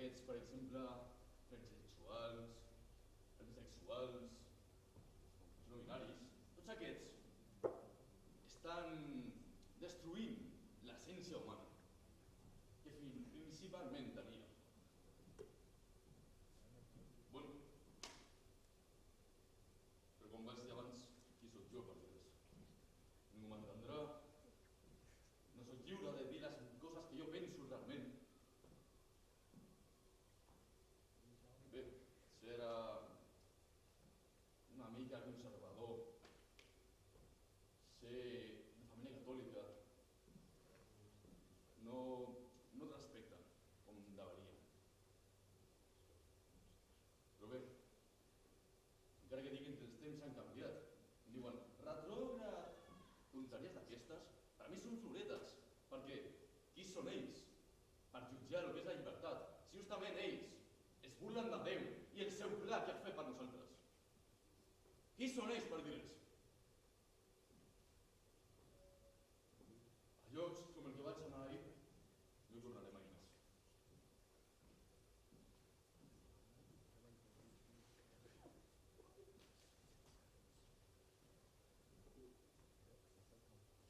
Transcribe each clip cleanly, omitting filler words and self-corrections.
aquests, per exemple, transsexuals, bisexuals, els no binaris, tots aquests estan destruint l'essència humana que principalment tenia. Bueno, però com vaig dir abans, qui sóc jo per dir-los? Ningú m'entendrà. No sóc lliure de dir les coses que jo penso realment. Bé, si era una mica conservador, ser de família catòlica, no et respecten com deveria. Però bé, encara que diguin que els temps han canviat, em diuen retrògrad, tonteries d'aquestes, per a mi són floretes, perquè qui són ells per jutjar el que és la llibertat, si justament ells es burlen de Déu i el seu pla que ha fet per nosaltres? Qui són ells per dir-los? A llocs com el que vaig anar ahir, no hi tornaré mai més.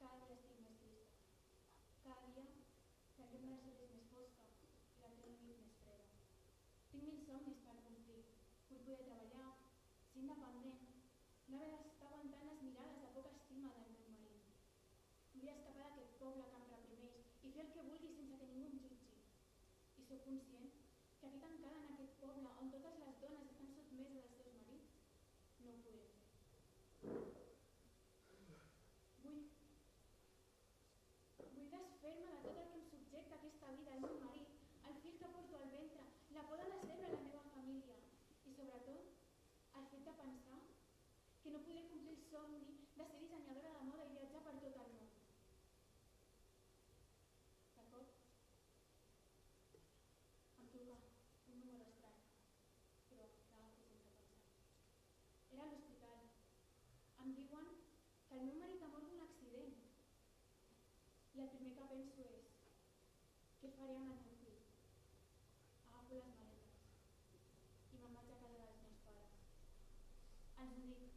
Cada dia estic més trista. Cada dia la llum del sol és més fosca i la teva nit més freda. Tinc mil somnis per complir. Vull poder treballar, ser independent, no haver d'estar aguantant les mirades de poca estima del meu marit. Vull escapar d'aquest poble que em reprimeix i fer el que vulgui sense que ningú em jutgi. I sóc conscient que aquí tancada en aquest poble on totes les dones estan sotmeses als seus marits, no ho podré fer. Vull desfer-me de tot el que em subjecta aquesta vida, el meu marit, el fill que porto al ventre, la por de decebre la meva família i, sobretot, el fet de pensar que no podré complir el somni de ser dissenyadora de moda i viatjar per tot el món. De cop, em truca un número estrany, però l'agafo sense pensar. Era a l'hospital. Em diuen que el meu marit ha mort d'un accident. I el primer que penso és, què faré amb el meu fill? Agafo les maletes i me'n vaig a casa dels meus pares. Els ho dic,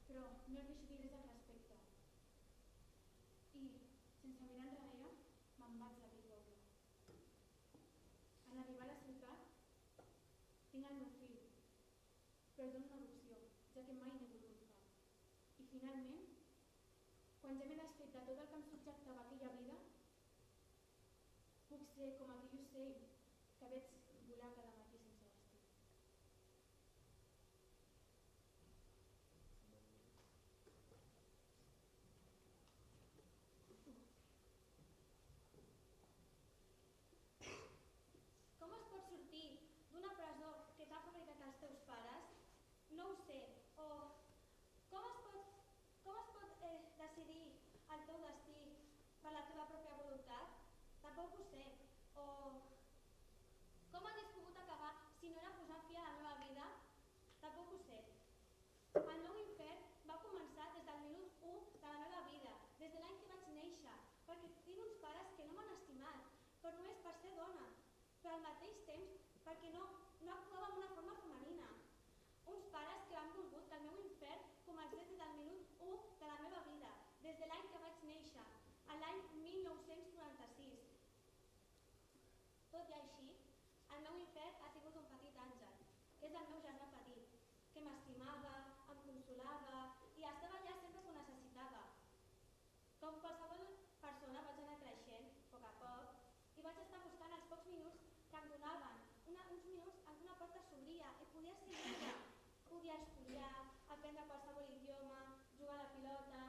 però no els deixo dir res al respecte. I, sense mirar enrere, me'n vaig a aquell poble. En arribar a la ciutat, tinc el meu fill, però el dono una adopció, ja que mai n'he volgut cap. I finalment, quan ja m'he desfet de tot el que em subjectava aquella vida, puc ser com aquell ocell que veig volar cada matí sense vestir. Com es pot sortir d'una presó que t'ha fabricat els teus pares? No ho sé. O com es pot decidir el teu destí per la teva pròpia voluntat? Tampoc ho sé. O com hagués pogut acabar si no era posant fi a la meva vida? Tampoc ho sé. El meu infern va començar des del minut 1 de la meva vida, des de l'any que vaig néixer, perquè tinc uns pares que no m'han estimat, però només per ser dona, però al mateix temps perquè no actuava amb una forma femenina. Uns pares que han volgut que el meu infern comencés des del minut 1 de la meva vida, des de l'any que vaig néixer, l'any 1996. Tot i així, el meu infern ha tingut un petit àngel, que és el meu germà petit, que m'estimava, em consolava i estava allà sempre que ho necessitava. Com qualsevol persona vaig anar creixent, a poc a poc, i vaig estar buscant els pocs minuts que em donaven, uns minuts en què una porta s'obria i podia ser lliure. Podia estudiar, aprendre qualsevol idioma, jugar a la pilota,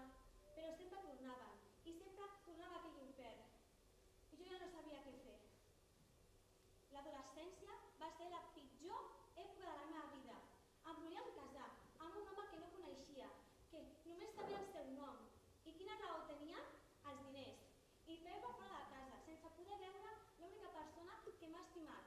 però sempre tornaven, i sempre tornava aquell infern. I jo ja no sabia què fer. L'adolescència va ser la pitjor època de la meva vida. Em volíem casar amb un home que no coneixia, que només sabia el seu nom. I quina raó tenia? Els diners. I fer-me fora de casa, sense poder veure l'única persona que m'ha estimat.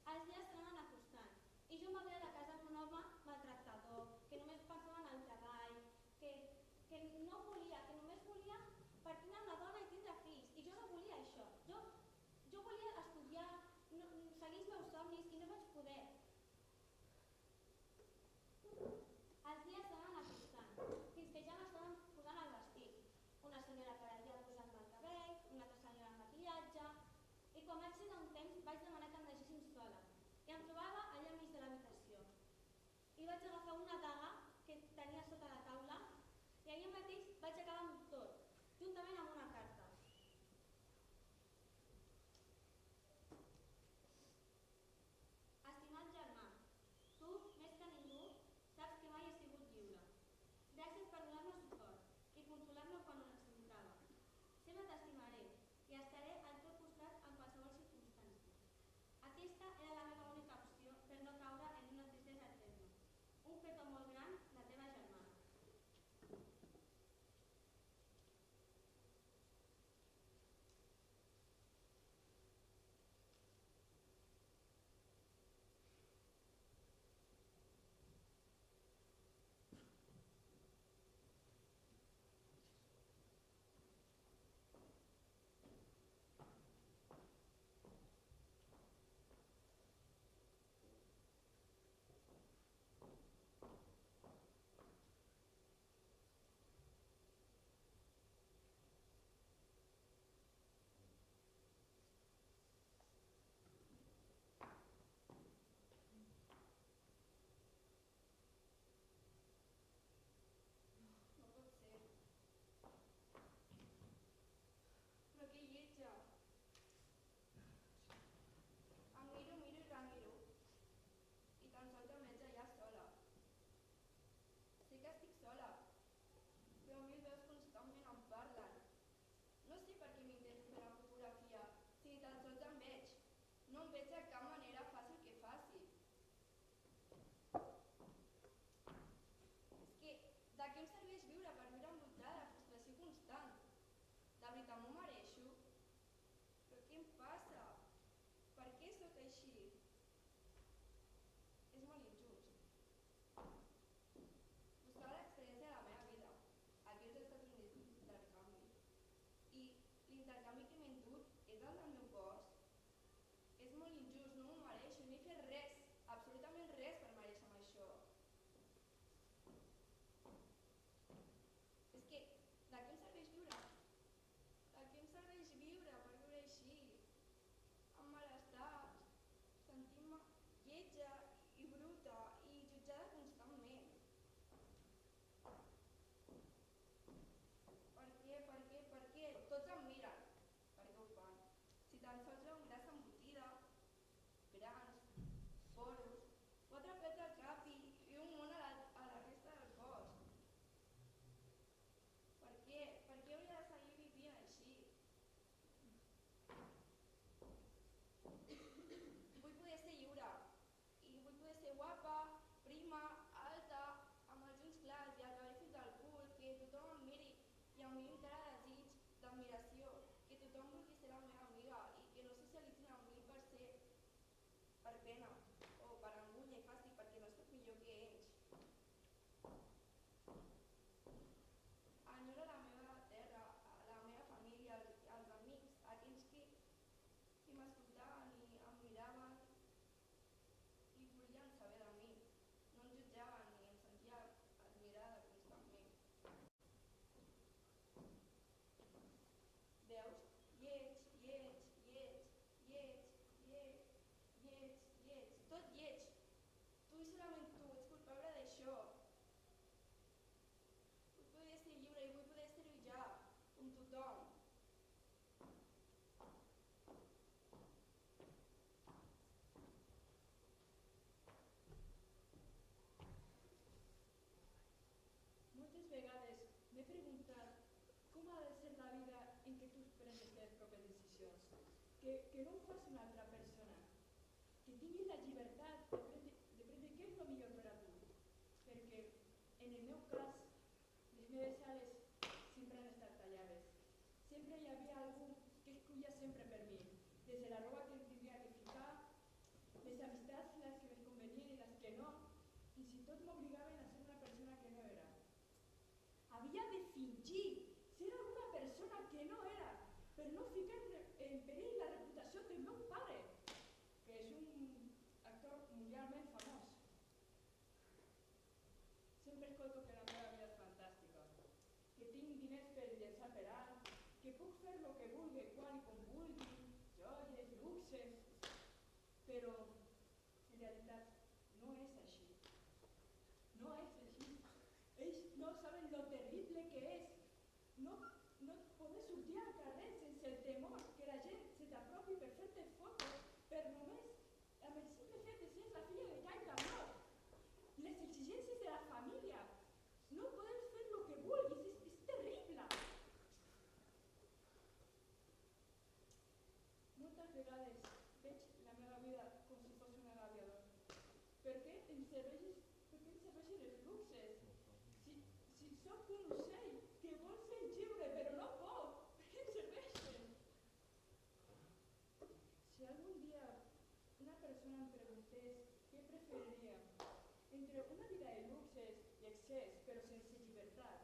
Els dies s'anaven acostant i jo m'havia de casar amb un home maltractador, que només pensava en el treball, que no volia, que només volia per tindre una dona i tindre fills. I jo no volia això. Jo quan vaig ser un temps vaig demanar que em deixessin sola i em trobava allà enmig de l'habitació. I vaig agafar una daga que tenia sota la taula i allà mateix vaig acabar amb tot, juntament amb una carta. Estimat germà, tu, més que ningú, saps que mai he sigut lliure. Gràcies per donar-me suport i consolar-me quan ho necessitava. Sempre t'estimaré i estaré al teu costat en qualsevol circumstància. Aquesta era la meva única opció per no caure en una tristesa eterna. Un petó molt gran, la teva germana. No pot ser. Però que lletja. Em miro i remiro. I tan sols em veig allà sola. Sé que estic sola, però mil veus constantment em parlen. No sé per què m'intento fer la fotografia, si ni tan sols em veig. No em veig de cap manera fàcil que faci. És que, de què em serveix viure per viure envoltada de frustració constant? De veritat m'ho mereixo? Però què em passa? Per què sóc així? És molt injust. Buscava l'experiència de la meva vida. Aquí els estat un intercanvi. I l'intercanvi que m'he endut és el del meu cos. És molt injust, no m'ho mereixo, no he fet res, absolutament res per mereixer-me això. És que, de què em serveix viure? De què em serveix viure per viure així? Amb malestars, sentint-me lletja i bruta i jutjada constantment. Per què? Tots em miren. Per què ho fan? Si tan sols veu grassa embotida, grans, poros, 4 pets al cap i un món a la resta del cos. Per què? Per què hauria de seguir vivint així? Vull poder ser lliure. I vull poder ser guapa, prima, alta, amb els ulls clars i el cabell fins al cul, que tothom em miri i em miri amb cara de desig, d'admiració, que tothom vulgui ser la meva amiga i que no socialitzin amb mi per pena o per angúnia i fàstic perquè no soc millor que ells. Enyoro la meva terra, la meva família, els amics, aquells que m'escoltaven i em miraven i volien saber de mi. No em jutjaven ni em sentia admirada constantment. Veus? Lleig, lleig, lleig, lleig, lleig, lleig, lleig, tot lleig. Tu i solament tu ets culpable d'això. Vull poder ser lliure i vull poder ser-ho ja, com tothom. Moltes vegades m'he preguntat com ha de ser la vida en què tu prens les teves pròpies decisions, que no ho faci una altra persona, que tinguis la llibertat de prendre què és el millor per a tu, perquè en el meu cas les meves ales sempre han estat tallades. Sempre hi havia algú que escollia sempre per mi, des de la roba que em tindria que ficar, les amistats, les que me convenien i les que no, fins i tot m'obligaven a ser una persona que no era. Havia de fingir ser alguna persona que no era per no ficar en perill la reputació del meu pare, que és un actor mundialment famós. Sempre escolto que la meva vida és fantàstica, que tinc diners per llençar per alt, que puc fer el que vulgui, quan i com vulgui, joies, sé, però en realitat no és així. No és així. Ells no saben lo terrible que és. No poder sortir al carrer sense el temor que la gent se t'apropi per fer-te fotos, per només amb el simple fet de ser la filla de Cai Cambró. Les exigències de la família. No poder fer el que vulguis, és terrible. Moltes vegades veig la meva vida com si fos un aviador. Per què em serveixen els luxes? Si sóc un ocell que vol ser lliure però no pot, per què em serveixen? Si algun dia una persona em preguntés què preferiria entre una vida de luxes i excés però sense llibertat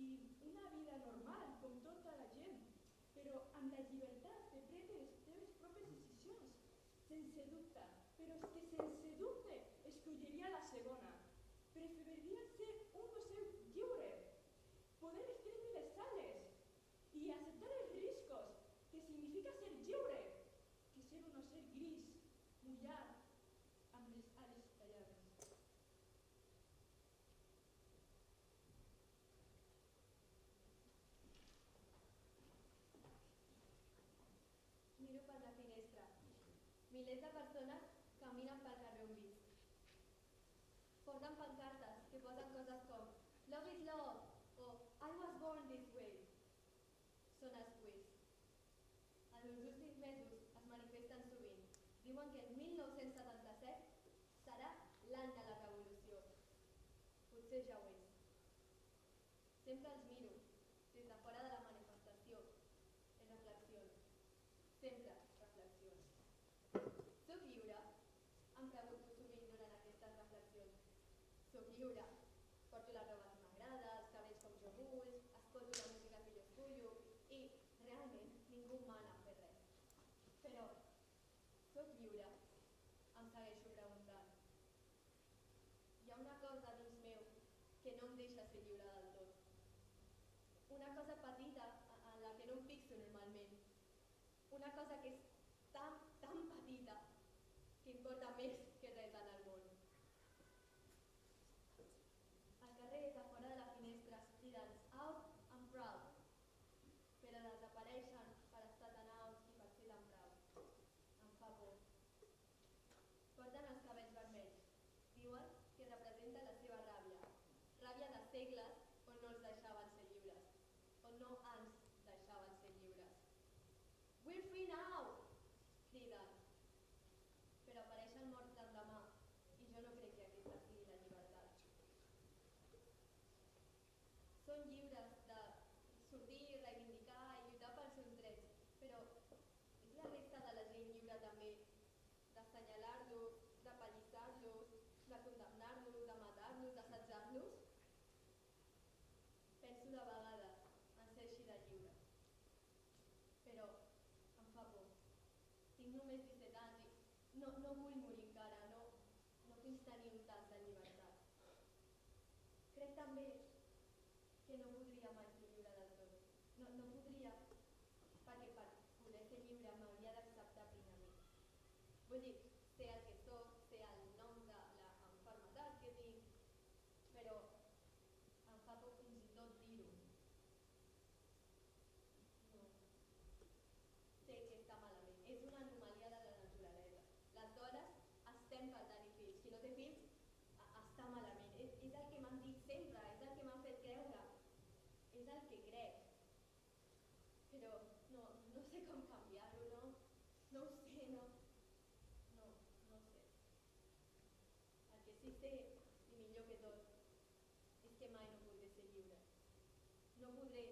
i una vida normal com tota la gent, però amb la llibertat de prendre les teves pròpies decisions, sense dubte, però és que sense dubte escolliria la segona. Preferiria ser un ocell lliure, poder estendre les ales i acceptar els riscos que significa ser lliure, que ser un ocell gris, mullat, amb les ales tallades. Miro per la finestra. Milers de persones caminen pel carrer on visc. Porten pancartes que posen coses com "Love is love" o "I was born this way". Són els queers. En els últims mesos es manifesten sovint. Diuen que el 1977 serà l'any de la revolució. Potser ja ho és. Sempre els miro, des de fora de la manifestació, en reflexions. Sempre reflexions. Soc lliure? Em pregunto sovint durant aquestes reflexions. Soc lliure. Porto la roba que m'agrada, els cabells com jo vull, escolto la música que jo escollo i realment ningú em mana a fer res. Però, soc lliure? Em segueixo preguntant. Hi ha una cosa dins meu que no em deixa ser lliure del tot. Una cosa petita en la que no em fixo normalment. Una cosa que és tan petita que importa més que res en el món. Al carrer, de fora de la finestra, es criden "out and proud", però desapareixen per estar tan out i per ser tan proud. Em fa por. Porten els cabells vermells. Diuen que representa la seva ràbia. Ràbia de segles on no els deixaven ser lliures. On no ens deixaven ser lliures. "We're free now!" criden. Però apareixen morts l'endemà i jo no crec que aquesta sigui la llibertat. Són lliures de sortir, reivindicar i lluitar pels seus drets, però és la resta de la gent lliure també d'assenyalar-los, de pallissar-los, de condemnar-los, de matar-los, d'assetjar-los? Penso de vegades en ser així de lliure. Però em fa por. Tinc només 17 anys i no vull morir encara, no fins tenir un tas de llibertat. Crec també que no podria mai ser lliure del tot. No podria, perquè per poder ser lliure m'hauria d'acceptar plenament. Vull dir, sé el que soc, sé el nom de la malaltia que tinc, però em fa por fins i tot dir-ho. No. Sé que està malament. És una anomalia de la naturalesa. Les dones estem per tenir fills. Qui no té fills està malament. És el que m'han dit sempre, és el que m'han fet creure. És el que crec. Però no sé com canviar-ho, no ho sé, no sé. El que sí sé, i millor que tot, és que mai no podré ser lliure. No podré,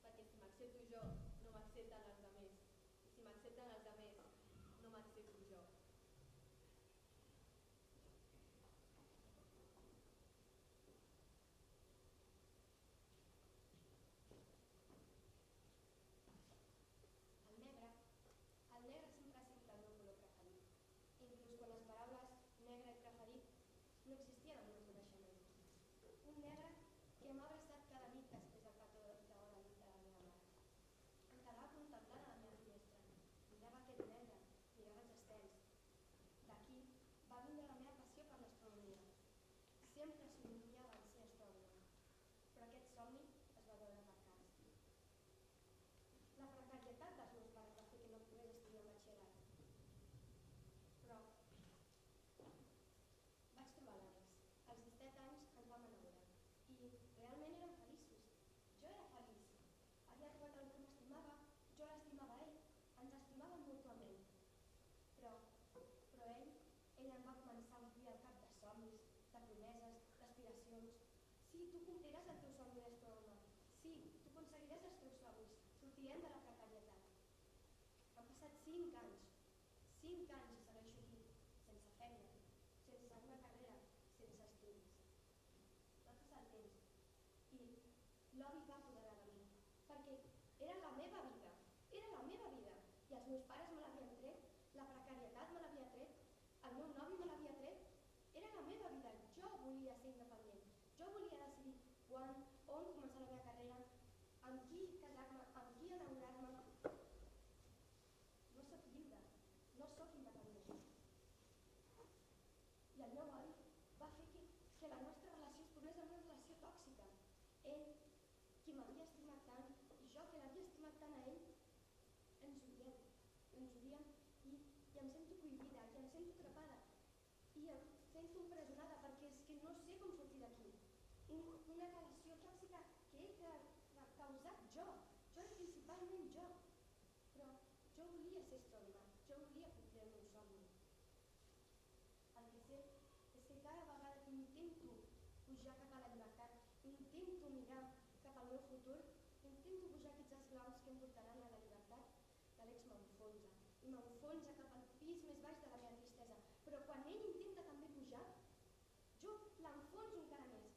perquè si m'accepto jo, no m'accepten els altres. I si m'accepten els altres, no m'accepto jo. El negre sempre ha sigut el meu color preferit. Inclús quan les paraules negre i preferit no existien al meu coneixement. Un negre que m'ha abraçat cada nit després del petó d'hora nit de la meva mare. Em quedava contemplant a la meva finestra. Mirava aquest negre, mirava sempre somiava en ser astrònoma, però aquest somni es va veure marcat. La precarietat dels meus pares va fer que no pogués estudiar batxillerat. Però vaig trobar l'Àlex. Als 17 anys ens vam enamorar i realment érem feliços. Jo era feliç. Havia trobat algú que m'estimava, jo l'estimava a ell, ens estimàvem mútuament. Però ell em va començar a omplir el cap de somnis, de promeses, d'aspiracions. Sí, tu compliràs el teu somni d'astrònoma. Sí, tu aconseguiràs els teus somnis. Sortirem de la precarietat. Han passat 5 anys. 5 anys i segueixo aquí, sense feina, sense una carrera, sense estudis. Va passar el temps i l'odi va apoderar de mi, perquè era la meva vida, era la meva vida. I els meus pares me l'havien tret, la precarietat me l'havia tret, el meu nòvio me l'havia tret. Era la meva vida, jo volia ser independent. Jo volia decidir quan, on començar la meva carrera, amb qui casar-me, amb qui enamorar-me. No sóc lliure, no sóc independent. I el meu avi va fer que la nostra relació es tornés en una relació tòxica. Ell, qui m'havia estimat tant, i jo, que l'havia estimat tant a ell, ens odiem i em sento prohibida, i em sento atrapada, i em sento empresonada perquè és que no sé com sortir d'aquí. Una relació tòxica que he causat jo principalment jo. Però jo volia ser astrònoma, jo volia complir el meu somni. El que sé és que cada vegada que intento pujar cap a la llibertat, intento mirar cap al meu futur, intento pujar aquests esglaons que em portaran a la llibertat, l'Àlex m'enfonsa, i m'enfonsa cap al pis més baix de la meva tristesa. Però quan ell intenta també pujar, jo l'enfonso encara més,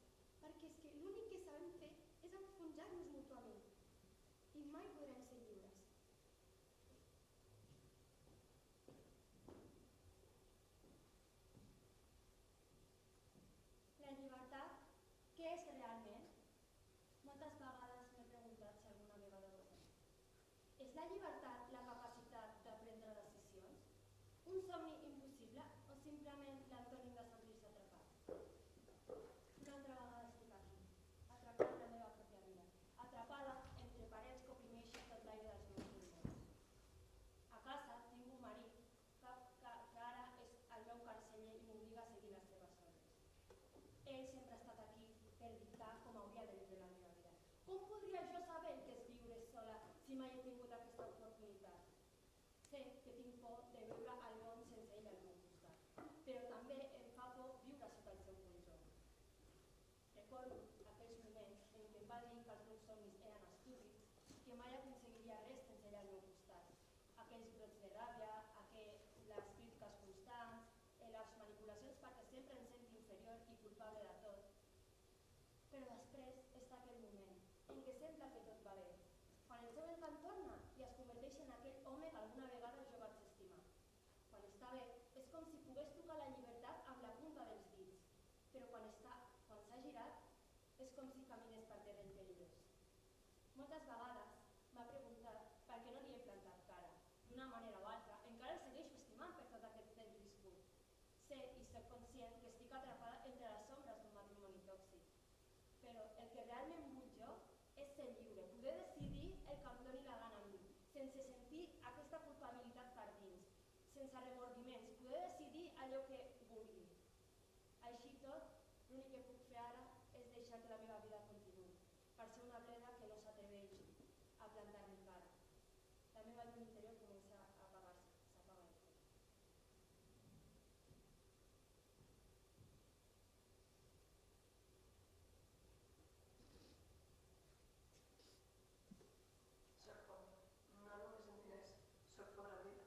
perquè és que l'únic que sabem fer és enfonsar-nos mútuament, i mai podrem ser lliures. La llibertat, què és realment? Moltes vegades m'he preguntat si alguna vegada ho és. És la llibertat la capacitat de prendre decisions? Un somni impossible o simplement l'antònim de sentir-se atrapat? Una altra vegada estic aquí, atrapada en la meva pròpia vida, atrapada entre parets que oprimeixen tot l'aire dels meus pulmons. A casa tinc un marit que ara és el meu carceller i m'obliga a seguir les seves ordres. Ell sempre ha estat aquí per dictar com hauria de viure la meva vida. Com podria jo saber el que és viure sola si mai he tingut aquesta oportunitat? Sé que tinc por de viure al món sense ell al meu costat, però també em fa por viure sota el seu control. Recordo aquells moments en què em va dir que els meus somnis eren estúpids, que mai aconseguiria res sense ell al meu costat. Aquells brots de ràbia, les crítiques constants, les manipulacions perquè sempre em senti inferior i culpable de tot. Però després està aquell moment en què sembla que tot va bé, quan el seu encant torna i es converteix en aquell home que alguna vegada jo vaig estimar. Quan està bé, és com si pogués tocar la llibertat amb la punta dels dits, però quan s'ha girat, és com si caminés per terreny perillós. Moltes vegades m'ha preguntat per què no li he plantat cara. D'una manera o altra, encara el segueixo estimant per tot aquest temps viscut. Sé i soc conscient que estic atrapada entre les ombres d'un matrimoni tòxic. Però el que realment vull jo és ser lliure, poder decidir el que em doni la gana a mi, sense sentir aquesta culpabilitat per dins, sense remordiments, poder decidir allò que vulgui. Així tot, l'únic que puc fer ara és deixar que la meva vida continuï, per ser una bleda que no s'atreveix a plantar-li cara. La meva llum interior comença a apagar-se, s'apaga el tot. Soc pobre, no només en diners, soc pobre en vida.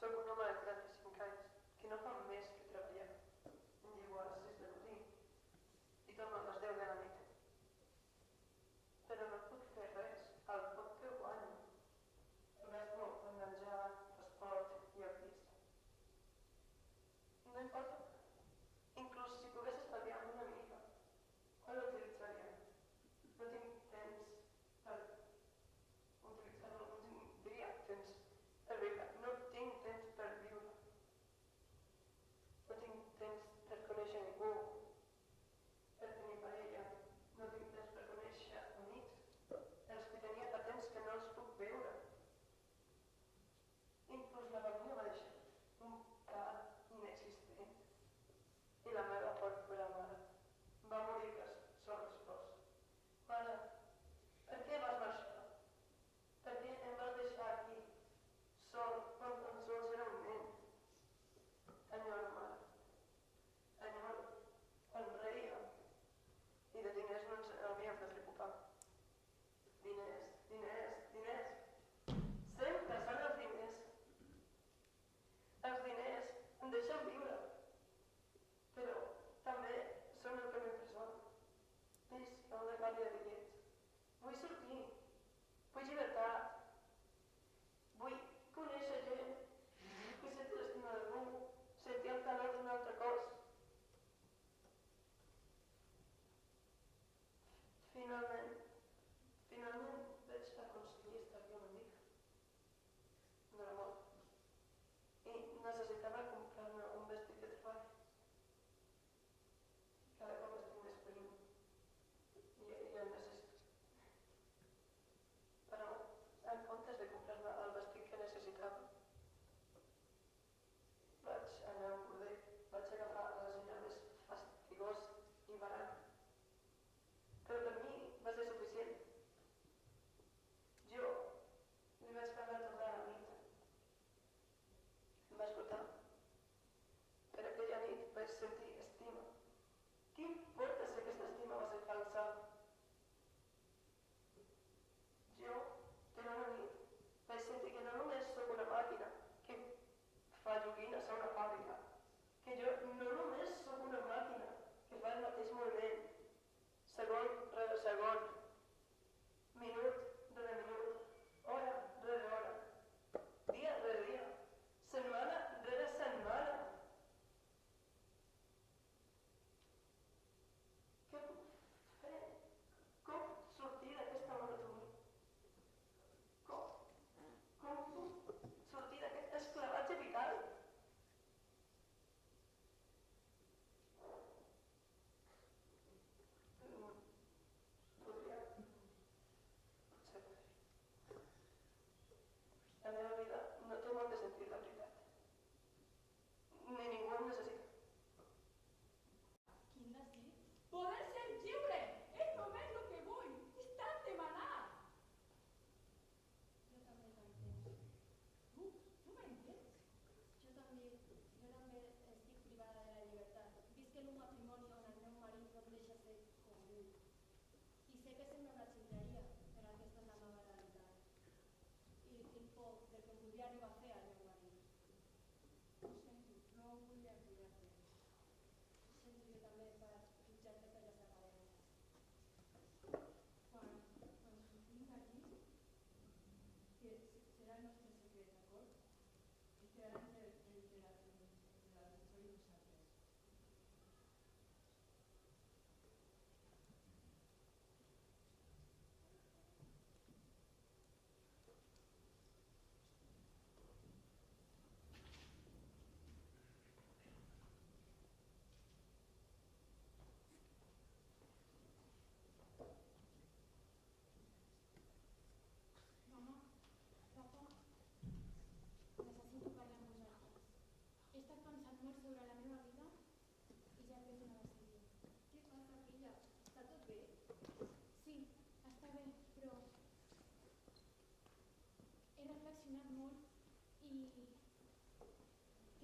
Soc un home de 35 anys que no fa més que treballar. Em llevo a les 6 del matí i torno a les 10 de la nit. Però no puc fer res, el poc que guanyo. Resto en menjar, l'esport i el pis. No importa. Inclús si pogués estalviar una mica, quan l'utilitzaria? No tinc temps per utilitzar-lo, no tindria temps per viure, no tinc temps per viure. No tinc temps per conèixer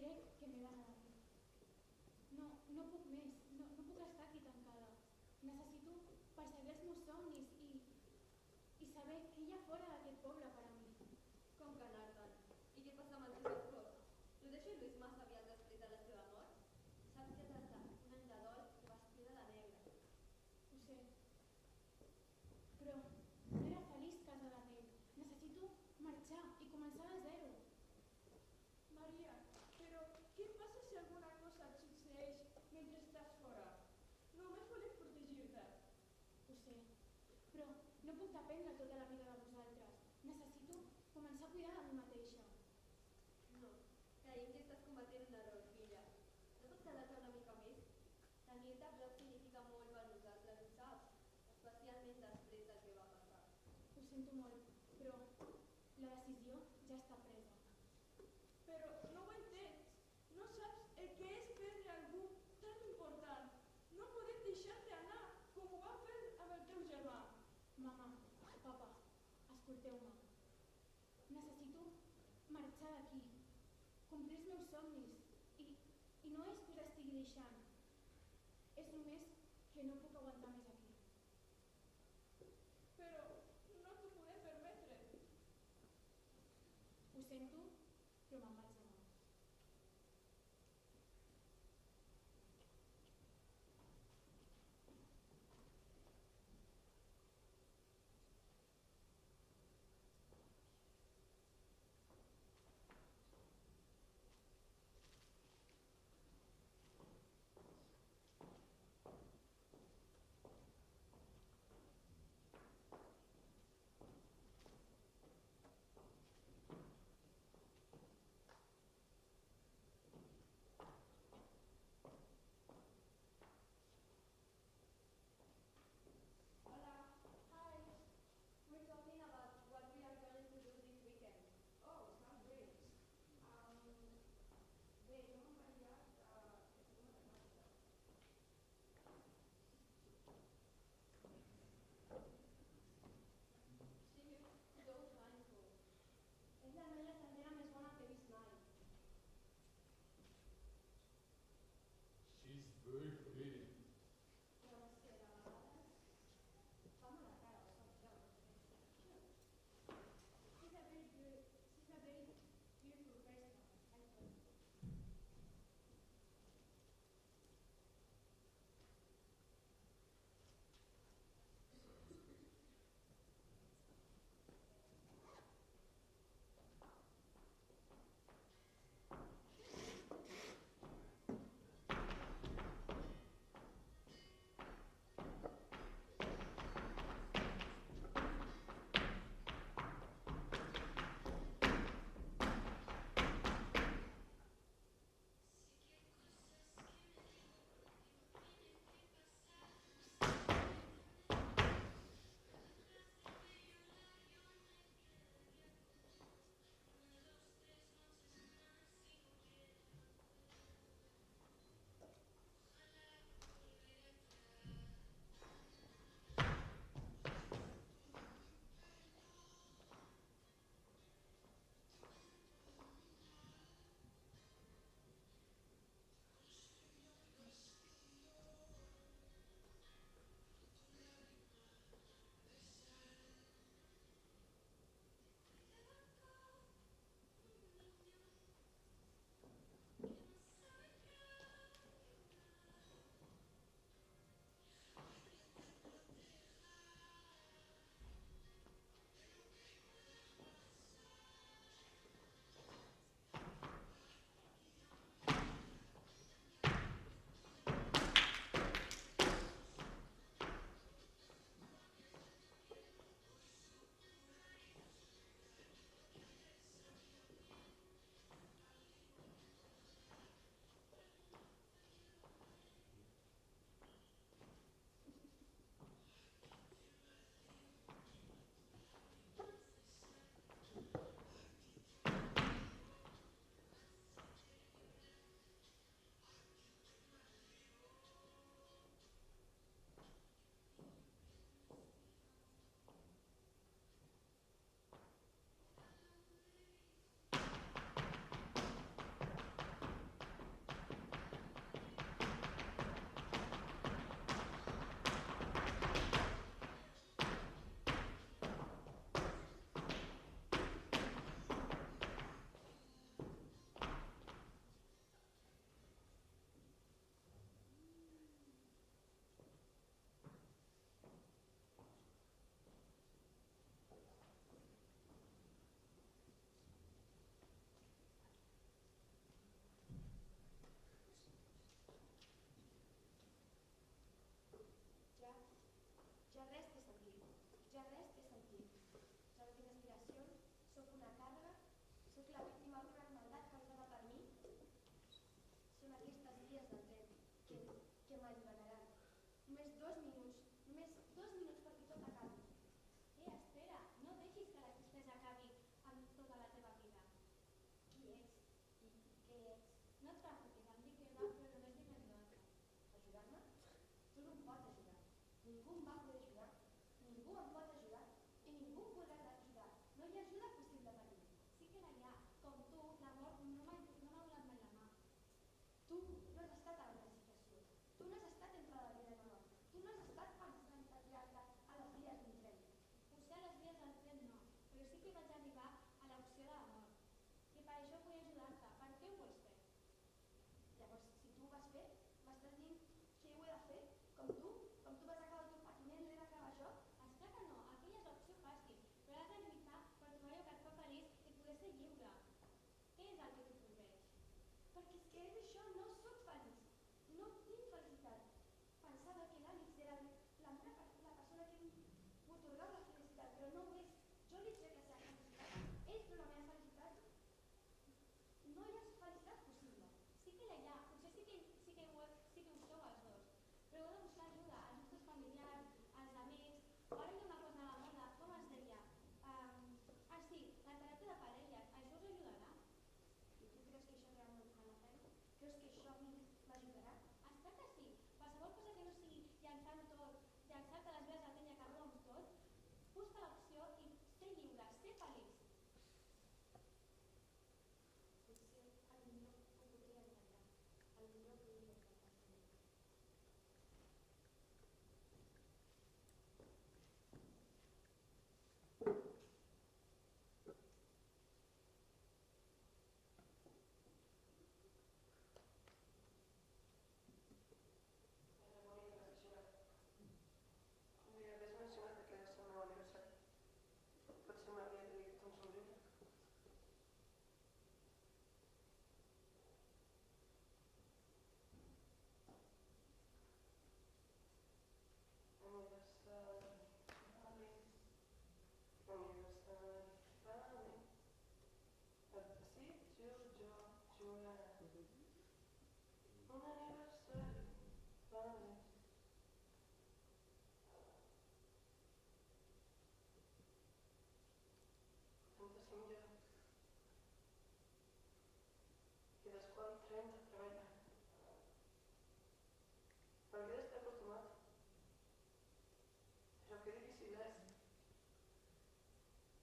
Crec que m'he d'anar d'aquí. No puc més, no puc estar aquí tancada. Necessito perseguir els meus somnis i saber què hi ha fora d'aquest poble per a mi. Com que anar-te'n? I què passa amb el teu espòs? No deixa Lluís massa aviat després de la seva mort? Saps que has estat un any de dol i vestida de negre. Ho sé. Però no era feliç casada amb ell. Necessito marxar i començar de zero. Maria, però què passa si alguna cosa et succeeix mentre estàs fora? Només volem protegir-te. Ho sé. Però no puc dependre tota la vida de vosaltres. Necessito començar a cuidar de mi mateixa. No, creiem que estàs cometent un error, filla. No pots quedar-te una mica més? Tenir-te a prop significa molt per nosaltres, ho saps? Especialment després del que va passar. Ho sento molt, però la decisió ja està presa. Però no ho entens. No saps el que és perdre algú tan important. No podem deixar-te anar, com ho va fer amb el teu germà. Mama, papa, escolteu-me. Necessito marxar d'aquí, complir els meus somnis. I no és que us estigui deixant. És només que no puc aguantar més aquí. Però no t'ho podem permetre. Ho sento, però me'n vaig demà. Hola. Hi. We're talking about what we are going to do this weekend. Oh, sounds great. Wait, no me vayas a... She looks so thankful. És la noia sardera més bona que he vist mai. She's very pretty. Però és que de vegades fa mala cara, ho saps, ja. She's a very beautiful person, I thought. que m'alliberaran. Només 2 minuts perquè tot acabi. Espera, no deixis que la tristesa acabi amb tota la teva vida. Qui ets? I què ets? No et preocupis, em dic Eva, però només vinc a ajudar-te. Ajudar-me? Tu no em pots ajudar. Ningú em va poder ajudar. Ningú em pot ajudar. I ningú em podrà ajudar. No hi ha ajuda possible per mi. Sí que la hi ha. Com tu, l'amor no m'ha donat mai la mà. Tu no has estat a la meva situació. Tu no has estat entre la vida i la mort. Tu no has estat pensant en tirar-te a les vies d'un tren. Potser a les vies del tren no, però sí que vaig arribar a l'opció de la mort. I per això vull ajudar-te. Per què ho vols fer? Llavors, si tu ho vas fer, m'estàs dient que ho he de fer? Com tu? Com tu vas acabar el teu patiment, l'he d'acabar jo? Esclar que no, aquella és l'opció fàcil, però has de lluitar per trobar allò que et fa feliç i poder ser lliure. Què és el que t'ocorreix? Perquè és que és això, no sóc feliç. No tinc felicitat. Pensava que l'Àlex era la persona que m'otorgava la felicitat, però no ho és. Jo li trec la seva felicitat, ell treu la meva felicitat. No hi ha felicitat possible. Sí que la hi ha, potser sí que ho sou els dos, però heu de buscar ajuda als nostres familiars, als amics, o ara hi ha una cosa a la moda, com es deia? Sí, la teràpia de parelles, això us ajudarà. I tu creus que això realment val la pena? Creus que això a mi m'ajudarà? Esclar que sí, qualsevol cosa que no sigui llançar-ho tot, llançar-te a les vies del tren i acabar-ho amb tot, busca l'opció i ser lliure, ser feliç. Potser potser ho podria intentar. Potser podria intentar. Era bonic reflexionar. Li hagués mencionat que és el meu aniversari. Potser m'hauria dedicat un somriure. Aniversari, Àlex. Aniversari, Àlex. Et desitjo jo, Joan. Un aniversari, Àlex. $35 i dels quals 30 treballant. M'hauria d'estar acostumat, però que difícil és.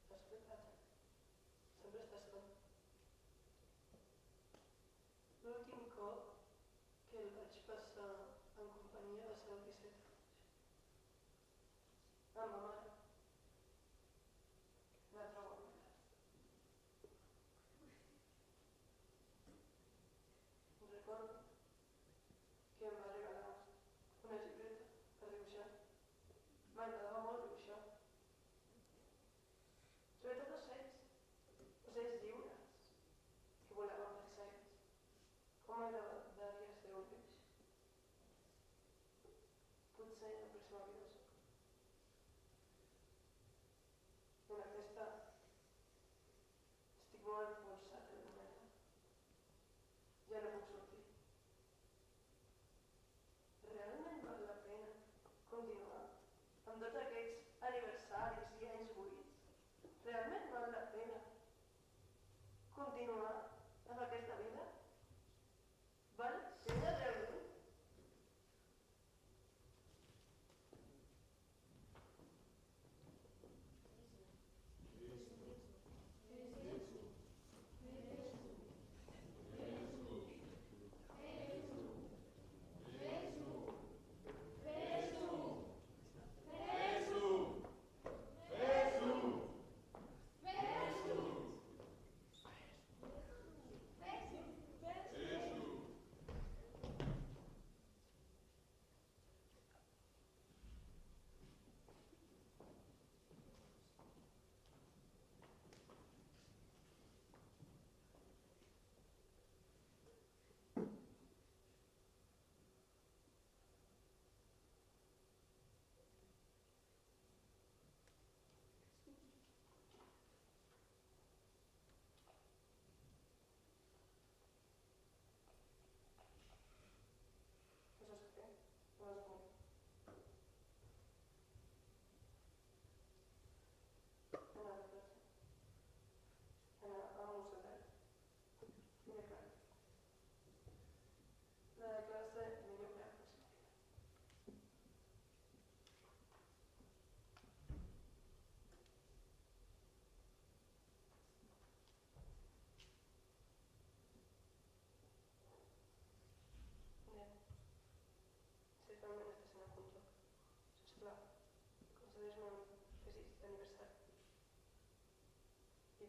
Has veritat, sempre estàs sol. L'últim cop que el vaig passar en companyia va ser el 17. Amb ma mare. La trobo a faltar. Recordo que em va regalar una llibreta per dibuixar. M'agradava molt dibuixar. Sobretot ocells lliures que volaven pels aires. Com m'agradaria ser un d'ells. Potser en la pròxima vida ho soc. En aquesta estic molt enfonsat en la merda. Ja no puc sortir. Realment val la pena continuar amb tots aquests aniversaris i anys buits? Realment val la pena continuar amb aquesta vida? Val la pena realment?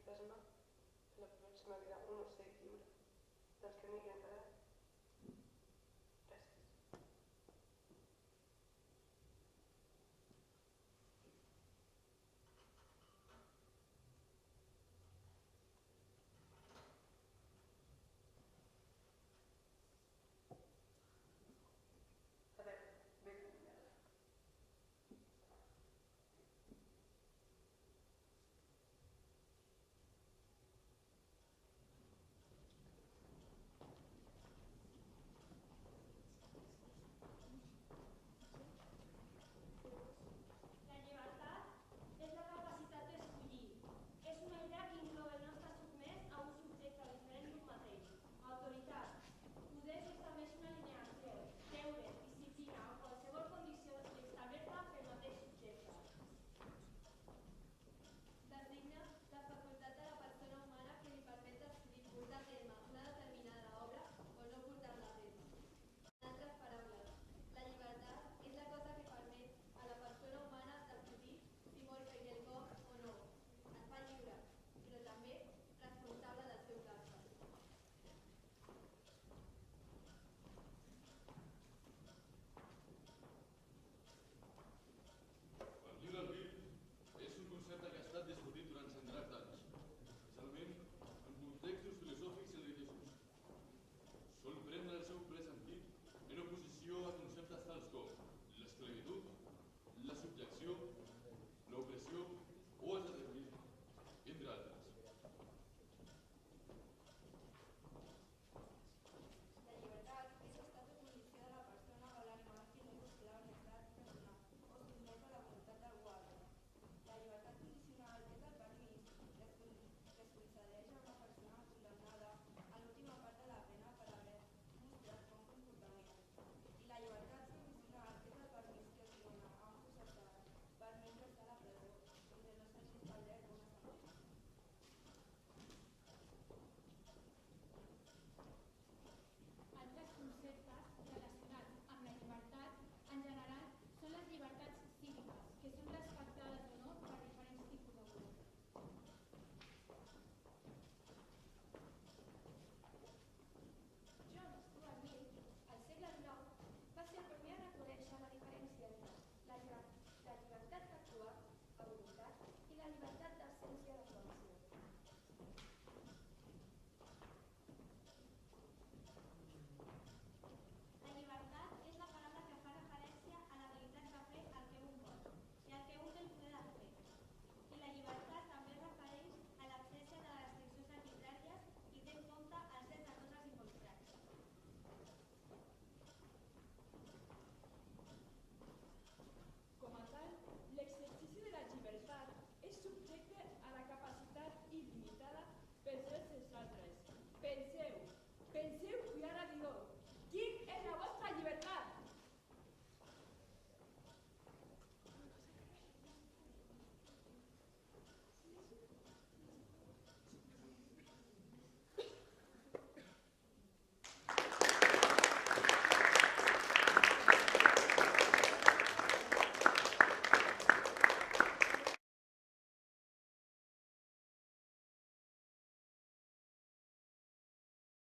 fes-me, en la pròxima vida, un ocell lliure, del que ningú encara